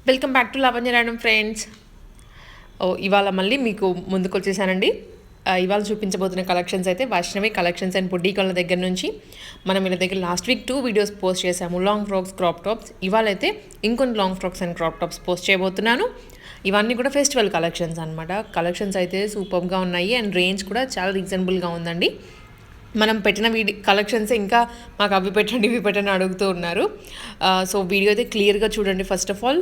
Welcome back to Lavanya రాయడం friends. ఇవాళ మళ్ళీ మీకు ముందుకు వచ్చేసానండి. ఇవాళ చూపించబోతున్న కలెక్షన్స్ అయితే వైష్ణవి కలెక్షన్స్ అండ్ బుడ్డీ వాళ్ళ దగ్గర నుంచి. మనం వీళ్ళ దగ్గర లాస్ట్ వీక్ 2 వీడియోస్ పోస్ట్ చేసాము, లాంగ్ ఫ్రాక్స్, క్రాప్ టాప్స్. ఇవాళ అయితే ఇంకొన్ని long frocks and crop tops post చేయబోతున్నాను. ఇవన్నీ కూడా ఫెస్టివల్ కలెక్షన్స్ అనమాట. కలెక్షన్స్ అయితే సూపర్గా ఉన్నాయి అండ్ రేంజ్ కూడా చాలా రీజనబుల్గా ఉందండి. మనం పెట్టిన కలెక్షన్స్ ఇంకా మాకు అవి పెట్టండి ఇవి పెట్టండి అడుగుతూ ఉన్నారు. సో వీడియో అయితే క్లియర్గా చూడండి. ఫస్ట్ ఆఫ్ ఆల్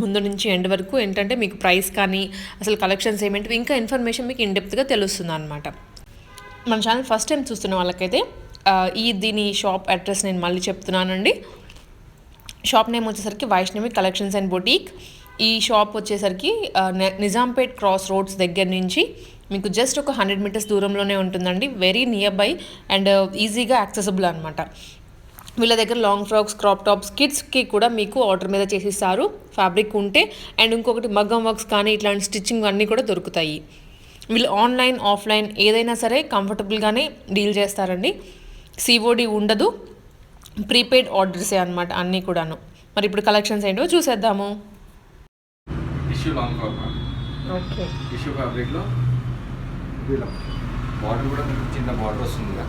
ముందు నుంచి ఎండ్ వరకు ఏంటంటే మీకు ప్రైస్ కానీ అసలు కలెక్షన్స్ ఏమేంటివి ఇంకా ఇన్ఫర్మేషన్ మీకు ఇన్డెప్త్గా తెలుస్తుంది అనమాట. మన ఛానల్ ఫస్ట్ టైం చూస్తున్న వాళ్ళకైతే దీని షాప్ అడ్రస్ నేను మళ్ళీ చెప్తున్నానండి. షాప్ నేమ్ వచ్చేసరికి వైష్ణవి కలెక్షన్స్ అండ్ బొటీక్. ఈ షాప్ వచ్చేసరికి నిజాంపేట్ క్రాస్ రోడ్స్ దగ్గర నుంచి మీకు జస్ట్ ఒక 100 మీటర్స్ దూరంలోనే ఉంటుందండి. వెరీ నియర్ బై అండ్ ఈజీగా యాక్సెసిబుల్ అనమాట. వీళ్ళ దగ్గర లాంగ్ ఫ్రాక్స్, క్రాప్ టాప్స్, కిడ్స్కి కూడా మీకు ఆర్డర్ మీద చేసిస్తారు ఫ్యాబ్రిక్ ఉంటే. అండ్ ఇంకొకటి మగ్గం వర్క్స్ కానీ ఇట్లాంటి స్టిచ్చింగ్ అన్నీ కూడా దొరుకుతాయి. వీళ్ళు ఆన్లైన్, ఆఫ్లైన్ ఏదైనా సరే కంఫర్టబుల్గానే డీల్ చేస్తారండి. సిఓడి ఉండదు, ప్రీపెయిడ్ ఆర్డర్సే అనమాట అన్నీ కూడాను. మరి ఇప్పుడు కలెక్షన్స్ ఏంటో చూసేద్దాము. Tissue long frock, okay, tissue ఫ్యాబ్రిక్లో బార్డర్ కూడా చిన్న బార్డర్ వస్తుంది కదా.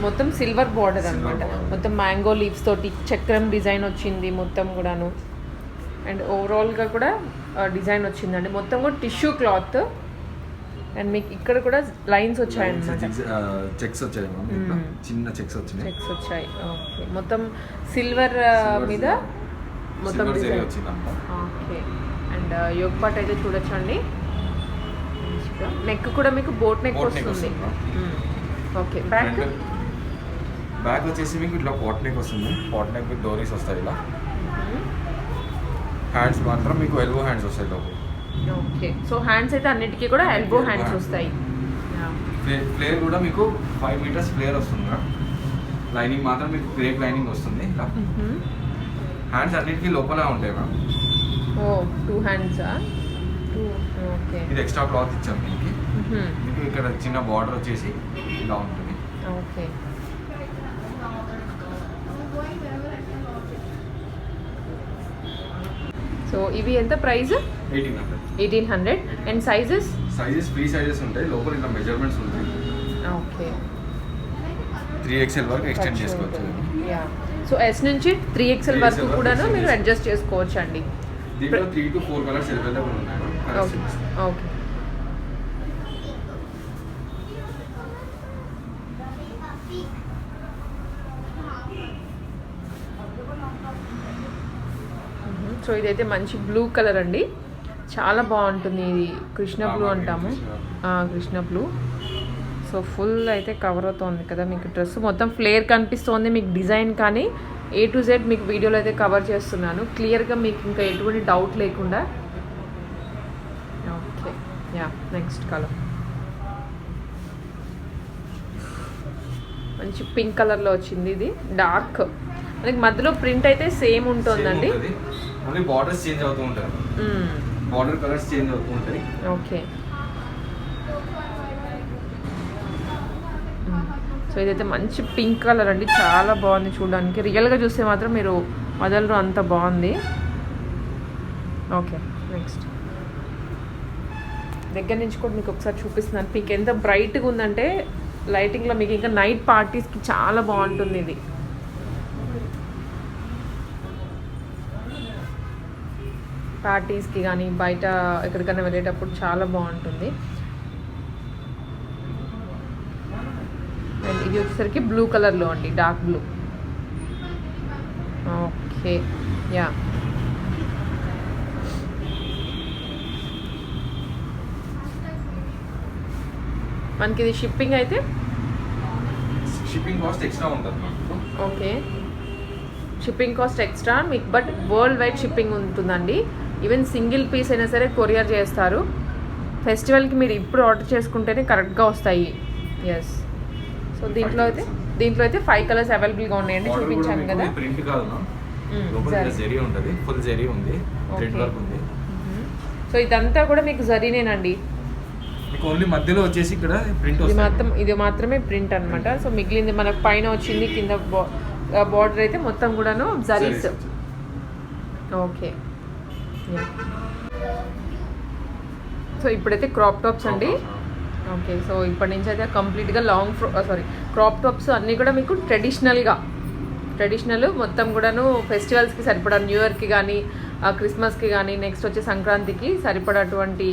మొత్తం సిల్వర్ బార్డర్ అనమాట. మొత్తం మ్యాంగో లీవ్స్ తోటి చక్రం డిజైన్ వచ్చింది మొత్తం కూడాను. అండ్ ఓవరాల్గా కూడా డిజైన్ వచ్చిందండి. మొత్తం కూడా టిష్యూ క్లాత్ అండ్ మీకు ఇక్కడ కూడా లైన్స్ వచ్చాయన్నమాట. చెక్స్ వచ్చాయి, చిన్న చెక్స్ వచ్చినాయి. చెక్స్ వచ్చాయి. ఓకే, మొత్తం సిల్వర్ మీద మొత్తం డిజైన్ వచ్చిందంట. ఓకే, అండ్ యోగ్ పార్ట్ అయితే చూడొచ్చండి. నెక్ కూడా మీకు బోట్ నెక్ వస్తుంది. ఓకే, బ్యాక్ వచ్చేసి మీకు ఇట్లా పాట్ నెక్ వస్తుంది. పాట్ నెక్ విత్ డోరీస్ వస్తాయి ఇలా. హ్యాండ్స్ మాత్రం మీకు ఎల్బో హ్యాండ్స్ వస్తాయి లోపల. ఓకే, సో హ్యాండ్స్ అయితే అన్నిటికీ కూడా ఎల్బో హ్యాండ్స్ వస్తాయి. ఫ్లేర్ కూడా మీకు 5 మీటర్స్ ఫ్లేర్ వస్తుంది. లైనింగ్ మాత్రం మీకు క్రేప్ లైనింగ్ వస్తుంది ఇలా. హ్యాండ్స్ అన్నిటికీ లోపల ఉంటాయి మ్యామ్. ఓ 2 హ్యాండ్సా? ఓకే, ఇది ఎక్స్ట్రా క్లాత్ ఇచ్చాం దీనికి. మీకు ఇక్కడ చిన్న బార్డర్ వచ్చేసి ఇలా ఉంటుంది. ఓకే, సో ఇవి ఎంత price? 1800. And sizes free sizes ఉంటాయి లోపల. ఇలా మెజర్మెంట్స్ ఉంటాయి. ఓకే, 3XL వరకు ఎక్స్టెండ్ చేసుకోవచ్చు. సో S నుంచి 3XL వరకు కూడాను మీరు అడ్జస్ట్ చేసుకోవచ్చు అండి. దీంట్లో 3 to 4 కలర్స్ అవైలబుల్ ఉన్నాయి. ఓకే, సో ఇదైతే మంచి బ్లూ కలర్ అండి, చాలా బాగుంటుంది. ఇది కృష్ణ బ్లూ అంటాము, కృష్ణ బ్లూ. సో ఫుల్ అయితే కవర్ అవుతుంది కదా మీకు. డ్రెస్ మొత్తం ఫ్లేర్ కనిపిస్తోంది మీకు. డిజైన్ కానీ A to Z మీకు వీడియోలో అయితే కవర్ చేస్తున్నాను క్లియర్గా, మీకు ఇంకా ఎటువంటి డౌట్ లేకుండా. ఓకే, యా, నెక్స్ట్ కలర్ మంచి పింక్ కలర్లో వచ్చింది. ఇది డార్క్, మనకి మధ్యలో ప్రింట్ అయితే సేమ్ ఉంటుందండి. ఓన్లీ బార్డర్స్ చేంజ్ అవుతూ ఉంటాయి. బార్డర్ కలర్స్ చేంజ్ అవుతూ ఉంటాయి. ఓకే, సో ఇదైతే మంచి పింక్ కలర్ అండి, చాలా బాగుంది చూడడానికి. రియల్గా చూస్తే మాత్రం మీరు వదలరు, అంత బాగుంది. ఓకే, నెక్స్ట్ దగ్గర నుంచి కూడా మీకు ఒకసారి చూపిస్తున్నాను. పింక్ ఎంత బ్రైట్గా ఉందంటే లైటింగ్లో మీకు ఇంకా నైట్ పార్టీస్కి చాలా బాగుంటుంది ఇది. పార్టీస్కి కానీ బయట ఎక్కడికైనా వెళ్ళేటప్పుడు చాలా బాగుంటుంది. అండ్ ఇది వచ్చేసరికి బ్లూ కలర్లో అండి, డార్క్ బ్లూ. ఓకే, యా, మనకి ఇది షిప్పింగ్ అయితే షిప్పింగ్ కాస్ట్ ఎక్స్ట్రా ఉంటుంది. ఓకే, షిప్పింగ్ కాస్ట్ ఎక్స్ట్రా మీకు, బట్ వరల్డ్ వైడ్ షిప్పింగ్ ఉంటుందండి. ఈవెన్ సింగిల్ పీస్ అయినా సరే కొరియర్ చేస్తారు. ఫెస్టివల్కి మీరు ఇప్పుడు ఆర్డర్ చేసుకుంటేనే కరెక్ట్గా వస్తాయి. ఎస్, సో దీంట్లో అయితే 5 కలర్స్ అవైలబుల్గా ఉన్నాయండి, చూపించాను కదా. ప్రింట్ కాదు, జరీ ఉంటుంది, ఫుల్ జరీ ఉంది, థ్రెడ్ వర్క్ ఉంది. సో ఇదంతా కూడా మీకు జరీనేనండి. మీకు ఓన్లీ మధ్యలో వచ్చేసి ఇక్కడ ప్రింట్ వస్తుంది. ఇది మాత్రమే ప్రింట్ అనమాట. సో మిగిలింది మనకు పైన వచ్చింది, కింద బార్డర్ అయితే మొత్తం కూడాను జరీస్. ఓకే, సో ఇప్పుడైతే క్రాప్ టాప్స్ అండి. ఓకే, సో ఇప్పటి నుంచి అయితే కంప్లీట్గా క్రాప్ టాప్స్ అన్నీ కూడా మీకు ట్రెడిషనల్ మొత్తం కూడాను ఫెస్టివల్స్కి సరిపడా, న్యూ ఇయర్కి కానీ క్రిస్మస్కి కానీ నెక్స్ట్ వచ్చే సంక్రాంతికి సరిపడటువంటి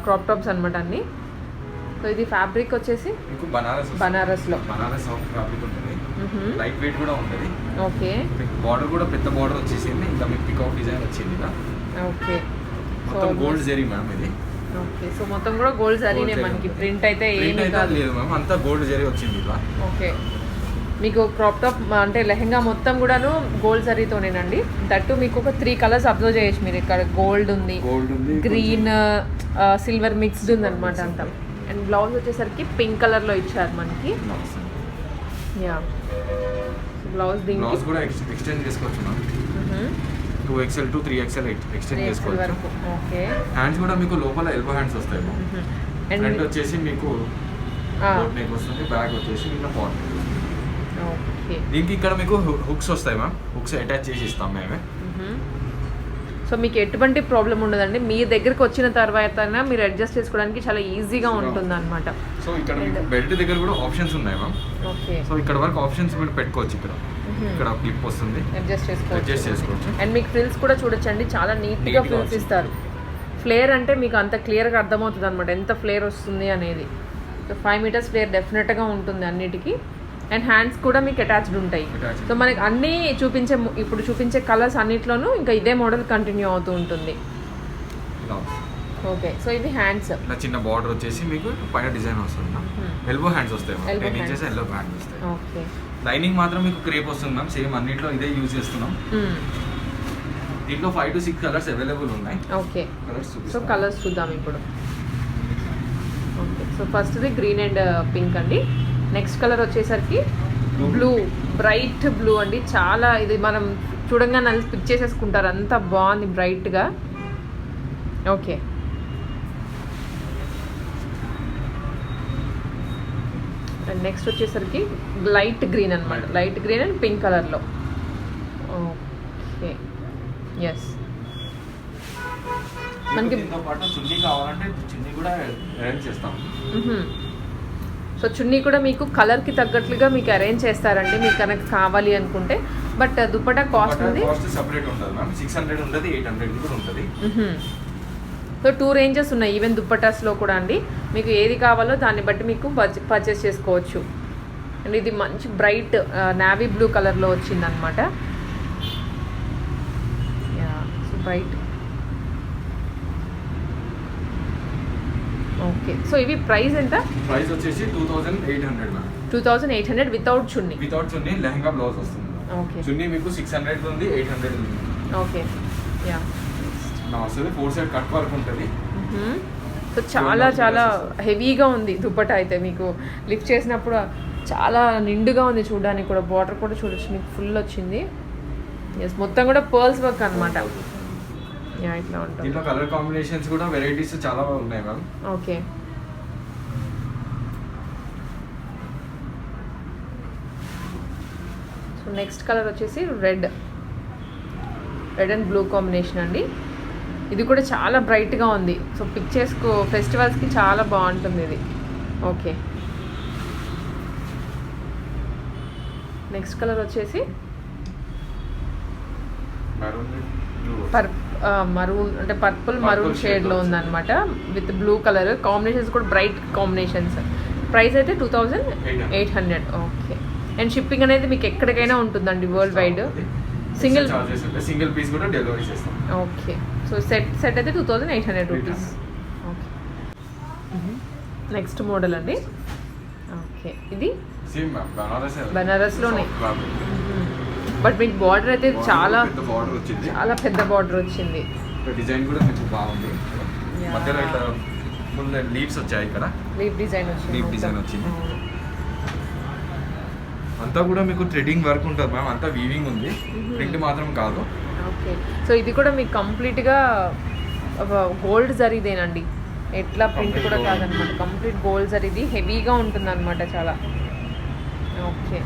క్రాప్ టాప్స్ అనమాట అన్నీ. సో ఇది ఫ్యాబ్రిక్ వచ్చేసి మీకు బనారస్లో బనారస్ ఫ్యాబ్రిక్ ఉంటుంది, లైట్ వెయిట్ కూడా ఉంటుంది. ఓకే, బార్డర్ కూడా పెద్ద బార్డర్ వచ్చేసింది, ఇంకా మీకు పికౌట్ డిజైన్ వచ్చింది ఇలా. ఓకే, మొత్తం గోల్డ్ జరీ మ్యామ్ ఇది. ఓకే, సో మొత్తం కూడా గోల్డ్ జరీనే మనకి, ప్రింట్ అయితే ఏమీ కాదు లేదు మ్యామ్, అంతా గోల్డ్ జరీ వచ్చింది ఇలా. ఓకే, మీకు క్రాప్ టాప్ అంటే లెహెంగా మొత్తం కూడాను గోల్డ్ జరీతోనేనండి. దట్టు మీకు ఒక 3 కలర్స్ అబ్జర్వ్ చేయొచ్చు మీరు. ఇక్కడ గోల్డ్ ఉంది, గ్రీన్, సిల్వర్ మిక్స్డ్ ఉంది అనమాట అంతా. అండ్ బ్లౌజ్ వచ్చేసరికి పింక్ కలర్లో ఇచ్చారు మనకి. యా, బ్లౌజ్ దీనికి కూడా ఎక్స్టెండ్ చేసుకోవచ్చు ma'am. 2XL to 3XL extend చేసుకోవచ్చు. ఓకే, హ్యాండ్స్ కూడా మీకు లోపల ఎల్బో హ్యాండ్స్ వస్తాయి. ఫ్రంట్ వచ్చేసి మీకు నెక్ వస్తుంది, బ్యాక్ వచ్చేసి ఇంకా పాట్. ఓకే, దీనికి ఇక్కడ మీకు హుక్స్ వస్తాయి మ్యామ్, హుక్స్ అటాచ్ చేసి ఇస్తాం మేమే. సో మీకు ఎటువంటి ప్రాబ్లం ఉండదండి. మీ దగ్గరకు వచ్చిన తర్వాత మీరు అడ్జస్ట్ చేసుకోవడానికి చాలా ఈజీగా ఉంటుంది అనమాట. సో ఇక్కడ మీకు బెల్ట్ దగ్గర కూడా ఆప్షన్స్ ఉన్నాయి మ్యామ్. ఓకే, సో ఇక్కడ వరకు ఆప్షన్స్ మీరు పెట్టుకోవచ్చు. ఇక్కడ క్లిప్ వస్తుంది, అడ్జస్ట్ చేసుకోవచ్చు. అండ్ మీకు ఫ్రిల్స్ కూడా చూడొచ్చండి, చాలా నీట్గా ఫ్రిల్స్ ఇస్తారు. ఫ్లేర్ అంటే మీకు అంత క్లియర్గా అర్థమవుతుంది అనమాట ఎంత ఫ్లేర్ వస్తుంది అనేది. సో 5 మీటర్స్ ఫ్లేర్ డెఫినెట్గా ఉంటుంది అన్నిటికీ. అండ్ హ్యాండ్స్ కూడా మీకు అటాచ్డ్ ఉంటాయి. సో మనకి అన్నీ ఇప్పుడు చూపించే కలర్స్ అన్నిట్లోనూ ఇంకా ఇదే మోడల్ కంటిన్యూ అవుతూ ఉంటుంది. ఓకే, సో ఇది హ్యాండ్స్ చిన్న బార్డర్ వచ్చేసి మీకు పైన డిజైన్ వస్తుంది. ఎల్బో హ్యాండ్స్ వస్తాయి, ఎల్బో హ్యాండ్స్ వస్తాయి. ఓకే, లైనింగ్ మాత్రం మీకు క్రేప్ వస్తుంది మ్యామ్, సేమ్ అన్నిట్లో ఇదే యూజ్ చేస్తున్నాం. దీంట్లో 5 to 6 కలర్స్ అవైలబుల్ ఉన్నాయి. ఓకే, సో కలర్స్ చూద్దాం ఇప్పుడు. ఓకే, సో ఫస్ట్ది గ్రీన్ అండ్ పింక్ అండి. నెక్స్ట్ కలర్ వచ్చేసరికి బ్లూ, బ్రైట్ బ్లూ అండి. చాలా ఇది మనం చూడంగానే పిక్ చేసేసుకుంటారు, అంత బాగుంది బ్రైట్గా. ఓకే, అండ్ నెక్స్ట్ వచ్చేసరికి లైట్ గ్రీన్ అనమాట, లైట్ గ్రీన్ అండ్ పింక్ కలర్లో. ఓకే, ఎస్, మనకి పాటు చున్నీ కావాలంటే చున్నీ కూడా అరేంజ్ చేస్తాం. సో చున్నీ కూడా మీకు కలర్కి తగ్గట్లుగా మీకు అరేంజ్ చేస్తారండి, మీకు కనుక కావాలి అనుకుంటే. బట్ దుపట్టా కాస్ట్ సెపరేట్ ఉంటుంది మ్యామ్, 600 ఉంటుంది, 800 కూడా ఉంటుంది. సో 2 రేంజెస్ ఉన్నాయి ఈవెన్ దుపట్టాస్లో కూడా అండి. మీకు ఏది కావాలో దాన్ని బట్టి మీకు పర్చేస్ చేసుకోవచ్చు. అండ్ ఇది మంచి బ్రైట్ నావీ బ్లూ కలర్లో వచ్చిందనమాట. So bright. ఓకే, సో ఇవి ప్రైస్ ఎంత? ప్రైస్ వచ్చేసి 2800 మ్యామ్. 2800 వితౌట్ చున్నీ. వితౌట్ చున్నీ లెహంగా బ్లౌజ్ వస్తుంది. ఓకే, చున్నీ మీకు 600 ఉంది, 800 ఉంది. ఓకే, యా, నా వస్తుంది 4 సైడ్ కట్ వర్క్ ఉంటుంది. సో చాలా చాలా హెవీగా ఉంది దుపట్టా అయితే. మీకు లిఫ్ట్ చేసినప్పుడు చాలా నిండుగా ఉంది చూడడానికి కూడా. బార్డర్ కూడా చూడొచ్చు మీకు ఫుల్ వచ్చింది. ఎస్, మొత్తం కూడా పర్ల్స్ వర్క్ అనమాట. ఇట్లా ఉంటుంది. దీంట్లో కలర్ కాంబినేషన్స్ కూడా వెరైటీస్ చాలా ఉన్నాయి ma'am. Okay, so next colour వచ్చేసి రెడ్ అండ్ బ్లూ కాంబినేషన్ అండి. ఇది కూడా చాలా బ్రైట్గా ఉంది. సో పిక్ చేసుకో, ఫెస్టివల్స్కి చాలా బాగుంటుంది ఇది. ఓకే, నెక్స్ట్ కలర్ వచ్చేసి మరూన్ అంటే పర్పుల్ మరూన్ షేడ్లో ఉందన్నమాట విత్ బ్లూ కలర్. కాంబినేషన్స్ కూడా బ్రైట్ కాంబినేషన్స్. ప్రైస్ అయితే 2800. ఓకే, అండ్ షిప్పింగ్ అనేది మీకు ఎక్కడికైనా ఉంటుందండి వరల్డ్ వైడ్. సింగిల్ పీస్ కూడా డెలివరీ చేస్తాం. ఓకే, సో సెట్ అయితే 2800 రూపీస్. ఓకే, నెక్స్ట్ మోడల్ అండి. ఓకే, ఇది బనారస్లోనే. బట్ మీకు బార్డర్ అయితే చాలా పెద్ద బార్డర్ వచ్చింది. డిజైన్ కూడా మీకు బాగుంది. మధ్యలో ఇట్లా ముందు లీవ్స్ వచ్చాయి, ఇక్కడ లీఫ్ డిజైన్ వచ్చింది. అంతా కూడా మీకు థ్రెడింగ్ వర్క్ ఉంటుంది మ్యామ్, అంతా వీవింగ్ ఉంది, ప్రింట్ మాత్రం కాదు. ఓకే, సో ఇది కూడా మీకు కంప్లీట్గా గోల్డ్ జరీదేనండి, ఎట్లా ప్రింట్ కూడా కాదనమాట. కంప్లీట్ గోల్డ్ జరీది, హెవీగా ఉంటుంది అనమాట చాలా. ఓకే,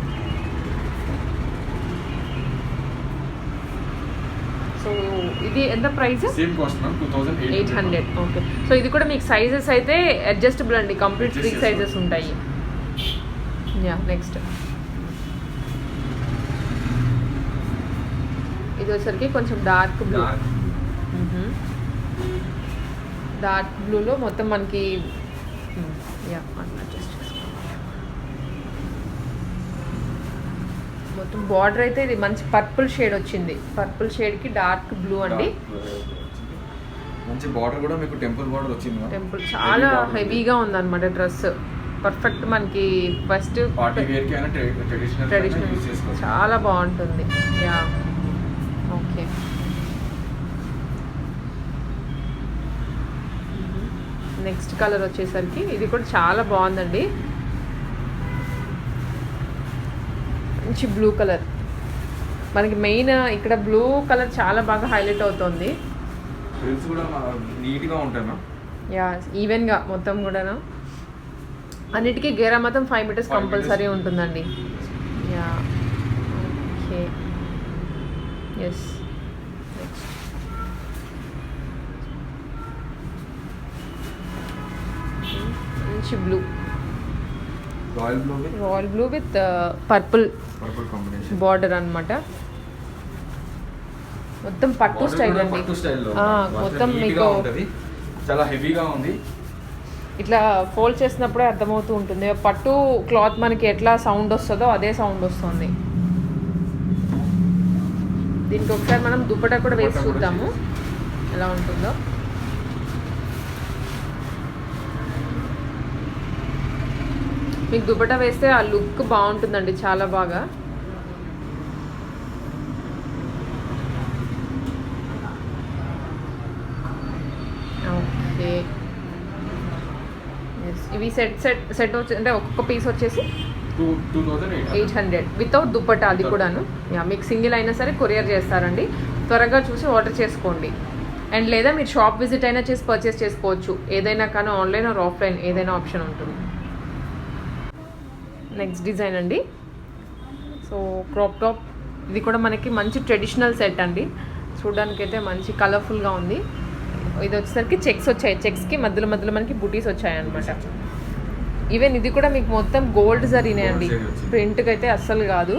సో ఇది ఎంత price? Same cost ma'am 2800. Okay. So ఇది కూడా మీకు సైజెస్ అయితే అడ్జస్టబుల్ అండి, కంప్లీట్ 3 సైజెస్ ఉంటాయి. యా నెక్స్ట్ ఇది వచ్చరికి కొంచెం డార్క్ బ్లూ. డార్క్ బ్లూలో మొత్తం మనకి యా అడ్జస్ట్ చేసుకోవాలి. మొత్తం బార్డర్ అయితే ఇది మంచి పర్పుల్ షేడ్ వచ్చింది. పర్పుల్ షేడ్కి డార్క్ బ్లూ అండి. మంచి బార్డర్ కూడా మీకు టెంపుల్ బార్డర్ వచ్చింది. టెంపుల్ చాలా హెవీగా ఉందన్నమాట డ్రెస్. పర్ఫెక్ట్ మనకి ఫస్ట్ పార్టీ వేర్ కి అయినా ట్రెడిషనల్ యూస్ చేసుకోవచ్చు. చాలా బాగుంటుంది. Yeah okay. నెక్స్ట్ కలర్ వచ్చేసరికి ఇది కూడా చాలా బాగుందండి. మంచి బ్లూ కలర్. మనకి మెయిన్ ఇక్కడ బ్లూ కలర్ చాలా బాగా హైలైట్ అవుతుంది. ఫ్రిల్స్ కూడా నీట్ గా ఉంటాయి. యా ఈవెన్ గా మొత్తం కూడాను అన్నిటికీ గేరా మొత్తం 5 మీటర్స్ కంపల్సరీ ఉంటుందండి. Yeah okay. ఎస్ మంచి blue, royal blue with purple border అన్నమాట. మొత్తం పట్టు స్టైల్ అండి. మొత్తం మీకు చాలా హెవీగా ఉంది. ఇట్లా ఫోల్డ్ చేసినప్పుడే అర్థమవుతూ ఉంటుంది. పట్టు క్లాత్ మనకి ఎట్లా సౌండ్ వస్తుందో అదే సౌండ్ వస్తుంది. దీనికి ఒకసారి మనం దుపట్టా కూడా వేసి చూద్దాము ఎలా ఉంటుందో. మీకు దుపట్టా వేస్తే ఆ లుక్ బాగుంటుందండి, చాలా బాగా. ఓకే. ఇవి సెట్ వచ్చి అంటే ఒక్కొక్క పీస్ వచ్చేసి 800 వితౌట్ దుపట్టా, అది కూడాను. యా మీకు సింగిల్ అయినా సరే కొరియర్ చేస్తారండి. త్వరగా చూసి ఆర్డర్ చేసుకోండి. అండ్ లేదా మీరు షాప్ విజిట్ అయినా చేసి పర్చేస్ చేసుకోవచ్చు. ఏదైనా కానీ ఆన్లైన్ ఆర్ ఆఫ్లైన్ ఏదైనా ఆప్షన్ ఉంటుంది. నెక్స్ట్ డిజైన్ అండి. So crop top. ఇది కూడా మనకి మంచి ట్రెడిషనల్ సెట్ అండి. చూడడానికి అయితే మంచి కలర్ఫుల్గా ఉంది. ఇది వచ్చేసరికి చెక్స్ వచ్చాయి. చెక్స్కి మధ్యలో మనకి బుటీస్ వచ్చాయి అనమాట. ఈవెన్ ఇది కూడా మీకు మొత్తం గోల్డ్ జరీనే అండి. ప్రింట్కి అయితే అస్సలు కాదు.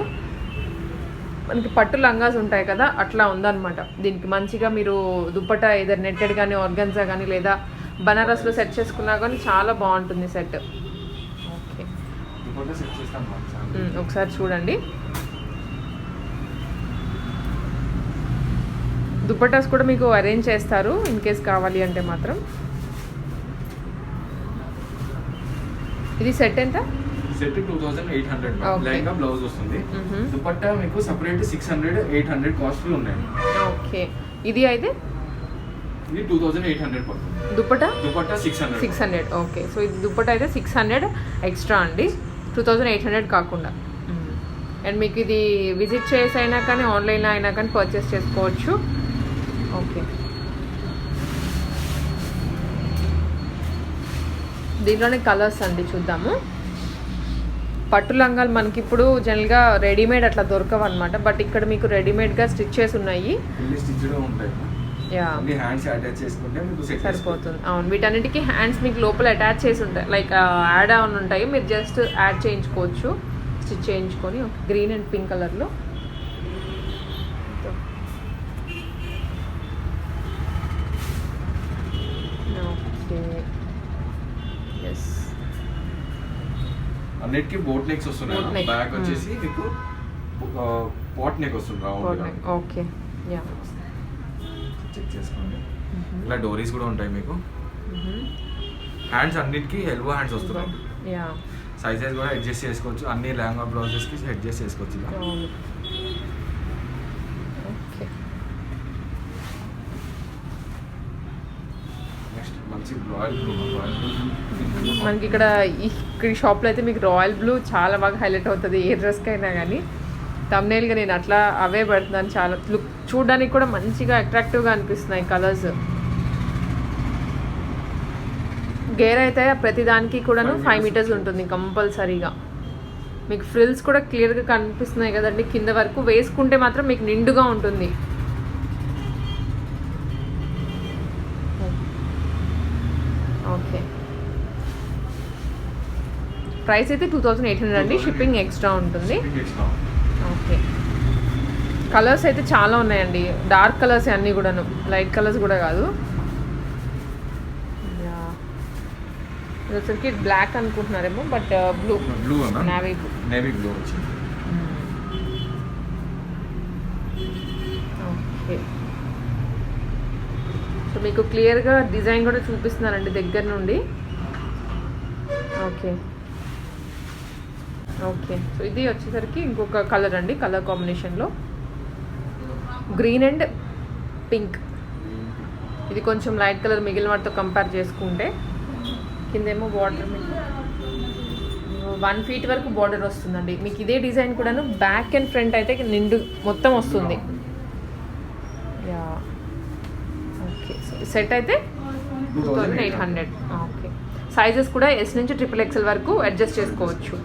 మనకి పట్టు లంగాస్ ఉంటాయి కదా, అట్లా ఉందన్నమాట. దీనికి మంచిగా మీరు దుపట్టా ఏదైనా నెట్టెడ్ కానీ ఆర్గన్జా కానీ లేదా బనారస్లో సెట్ చేసుకున్నా కానీ చాలా బాగుంటుంది సెట్. ఓకే ఒకసారి చూడండి. దుపట్టాస్ కూడా మీకు అరేంజ్ చేస్తారు ఇన్ కేస్ కావాలి అంటే మాత్రం. ఇది సెట్ ఎంత? సెట్ 2800 లెహంగా బ్లౌజ్ వస్తుంది. దుపట్టా మీకు సెపరేట్ 600 800 కాస్ట్ ఉన్నాయి. ఓకే. ఇది అయితే ఇది 2800 పడుతుంది. దుపట్టా 600. ఓకే. సో ఇది దుపట్టా అయితే 600 ఎక్స్ట్రా అండి, 2800 కాకుండా. అండ్ మీకు ఇది విజిట్ చేసి అయినా కానీ ఆన్లైన్లో అయినా కానీ పర్చేస్ చేసుకోవచ్చు. ఓకే. దీంట్లోనే కలర్స్ అండి చూద్దాము. పట్టు లంగాలు మనకి ఇప్పుడు జనరల్గా రెడీమేడ్ అట్లా దొరకవు అనమాట. బట్ ఇక్కడ మీకు రెడీమేడ్గా స్టిచ్ చేసి ఉన్నాయి. యా సరిపోతుంది. అవును, వీటన్నిటికీ హ్యాండ్స్ మీకు లోపల అటాచ్ చేసి ఉంటాయి. లైక్ యాడ్ ఆన్ ఉంటాయి, మీరు జస్ట్ యాడ్ చేయించుకోవచ్చు, స్టిచ్ చేయించుకొని. గ్రీన్ అండ్ పింక్ కలర్లో. అన్నిటికీ బోట్ నెక్స్ వస్తున్నాయి. బ్యాక్ వచ్చేసి మీకు పాట్ నెక్ వస్తుంది రౌండ్. ఓకే. యా చెక్ చేసుకోండి. ఇలా డోరీస్ కూడా ఉంటాయి మీకు. హ్యాండ్స్ అన్నిటికీ ఎల్బో హ్యాండ్స్ వస్తున్నాయి. యా సైజెస్ కూడా అడ్జస్ట్ చేసుకోవచ్చు. అన్ని లెహంగా బ్లౌజెస్కి అడ్జస్ట్ చేసుకోవచ్చు. ఇలా ఓకే. నెక్స్ట్ మంచి రాయల్ బ్లూ. మనకి ఇక్కడ ఈ షాప్లో అయితే మీకు రాయల్ బ్లూ చాలా బాగా హైలైట్ అవుతుంది ఏ డ్రెస్కి అయినా కానీ. థంబ్నెయిల్గా నేను అట్లా అవే పెడుతున్నాను. చాలా లుక్ చూడడానికి కూడా మంచిగా అట్రాక్టివ్గా అనిపిస్తున్నాయి కలర్స్. గేర్ అయితే ప్రతిదానికి కూడాను 5 మీటర్స్ ఉంటుంది కంపల్సరీగా. మీకు ఫ్రిల్స్ కూడా క్లియర్గా కనిపిస్తున్నాయి కదండి కింద వరకు. వేసుకుంటే మాత్రం మీకు నిండుగా ఉంటుంది. ప్రైస్ అయితే 2800 అండి, షిప్పింగ్ ఎక్స్ట్రా ఉంటుంది. ఎక్స్ట్రా. ఓకే, కలర్స్ అయితే చాలా ఉన్నాయండి, డార్క్ కలర్స్ అన్నీ కూడాను, లైట్ కలర్స్ కూడా కాదు. ఇది వచ్చరికి బ్లాక్ అనుకుంటున్నారేమో, బట్ బ్లూ బ్లూ అన్న, నావీ బ్లూ. నేవీ బ్లూ వచ్చింది. ఓకే, సో మీకు క్లియర్గా డిజైన్ కూడా చూపిస్తున్నానండి దగ్గర నుండి. ఓకే ఓకే, సో ఇది వచ్చేసరికి ఇంకొక కలర్ అండి, కలర్ కాంబినేషన్లో గ్రీన్ అండ్ పింక్. ఇది కొంచెం లైట్ కలర్ మిగిలిన వాటితో కంపేర్ చేసుకుంటే. కిందేమో బార్డర్ మీకు 1 feet వరకు బార్డర్ వస్తుందండి. మీకు ఇదే డిజైన్ కూడాను బ్యాక్ అండ్ ఫ్రంట్ అయితే నిండు మొత్తం వస్తుంది. యా ఓకే, సో సెట్ అయితే 2800. ఓకే, సైజెస్ కూడా S నుంచి XXL వరకు అడ్జస్ట్ చేసుకోవచ్చు.